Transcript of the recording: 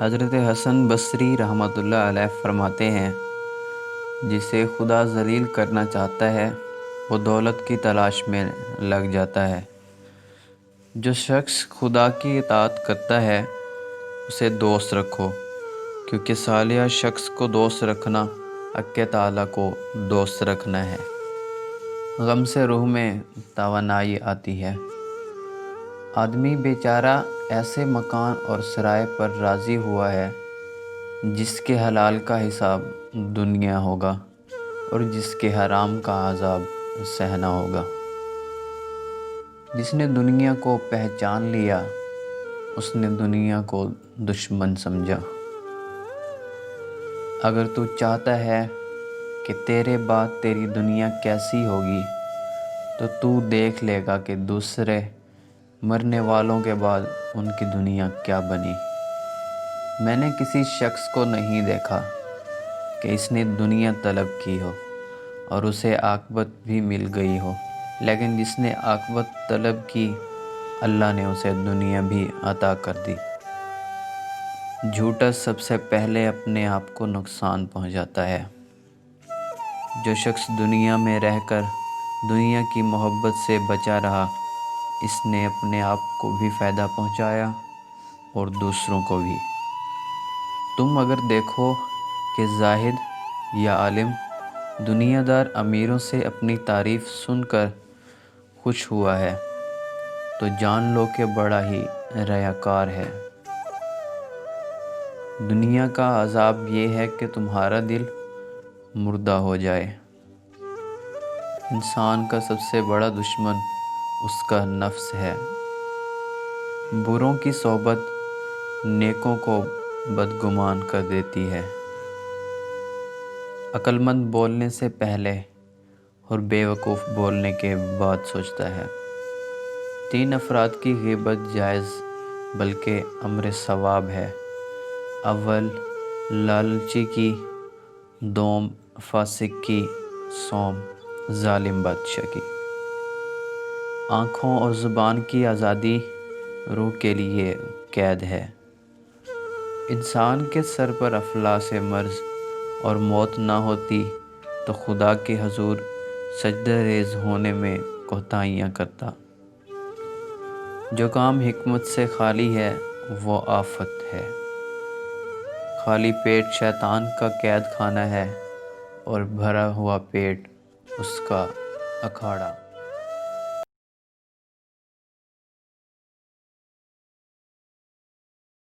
حضرت حسن بصری رحمۃ اللہ علیہ فرماتے ہیں، جسے خدا ذلیل کرنا چاہتا ہے وہ دولت کی تلاش میں لگ جاتا ہے۔ جو شخص خدا کی اطاعت کرتا ہے اسے دوست رکھو، کیونکہ صالح شخص کو دوست رکھنا حق تعالیٰ کو دوست رکھنا ہے۔ غم سے روح میں توانائی آتی ہے۔ آدمی بیچارہ ایسے مکان اور سرائے پر راضی ہوا ہے جس کے حلال کا حساب دنیا ہوگا اور جس کے حرام کا عذاب سہنا ہوگا۔ جس نے دنیا کو پہچان لیا اس نے دنیا کو دشمن سمجھا۔ اگر تو چاہتا ہے کہ تیرے بعد تیری دنیا کیسی ہوگی تو دیکھ لے گا کہ دوسرے مرنے والوں کے بعد ان کی دنیا کیا بنی۔ میں نے کسی شخص کو نہیں دیکھا کہ اس نے دنیا طلب کی ہو اور اسے عاقبت بھی مل گئی ہو، لیکن جس نے عاقبت طلب کی اللہ نے اسے دنیا بھی عطا کر دی۔ جھوٹا سب سے پہلے اپنے آپ کو نقصان پہنچاتا ہے۔ جو شخص دنیا میں رہ کر دنیا کی محبت سے بچا رہا اس نے اپنے آپ کو بھی فائدہ پہنچایا اور دوسروں کو بھی۔ تم اگر دیکھو کہ زاہد یا عالم دنیا دار امیروں سے اپنی تعریف سن کر خوش ہوا ہے تو جان لو کہ بڑا ہی ریاکار ہے۔ دنیا کا عذاب یہ ہے کہ تمہارا دل مردہ ہو جائے۔ انسان کا سب سے بڑا دشمن اس کا نفس ہے۔ بروں کی صحبت نیکوں کو بدگمان کر دیتی ہے۔ عقل مند بولنے سے پہلے اور بے وقوف بولنے کے بعد سوچتا ہے۔ 3 افراد کی غیبت جائز بلکہ امر ثواب ہے۔ اول لالچی کی، دوم فاسق کی، سوم ظالم بادشاہ کی۔ آنکھوں اور زبان کی آزادی روح کے لیے قید ہے۔ انسان کے سر پر افلاس مرض اور موت نہ ہوتی تو خدا کے حضور سجدہ ریز ہونے میں کوتاہیاں کرتا۔ جو کام حکمت سے خالی ہے وہ آفت ہے۔ خالی پیٹ شیطان کا قید خانہ ہے اور بھرا ہوا پیٹ اس کا اکھاڑا۔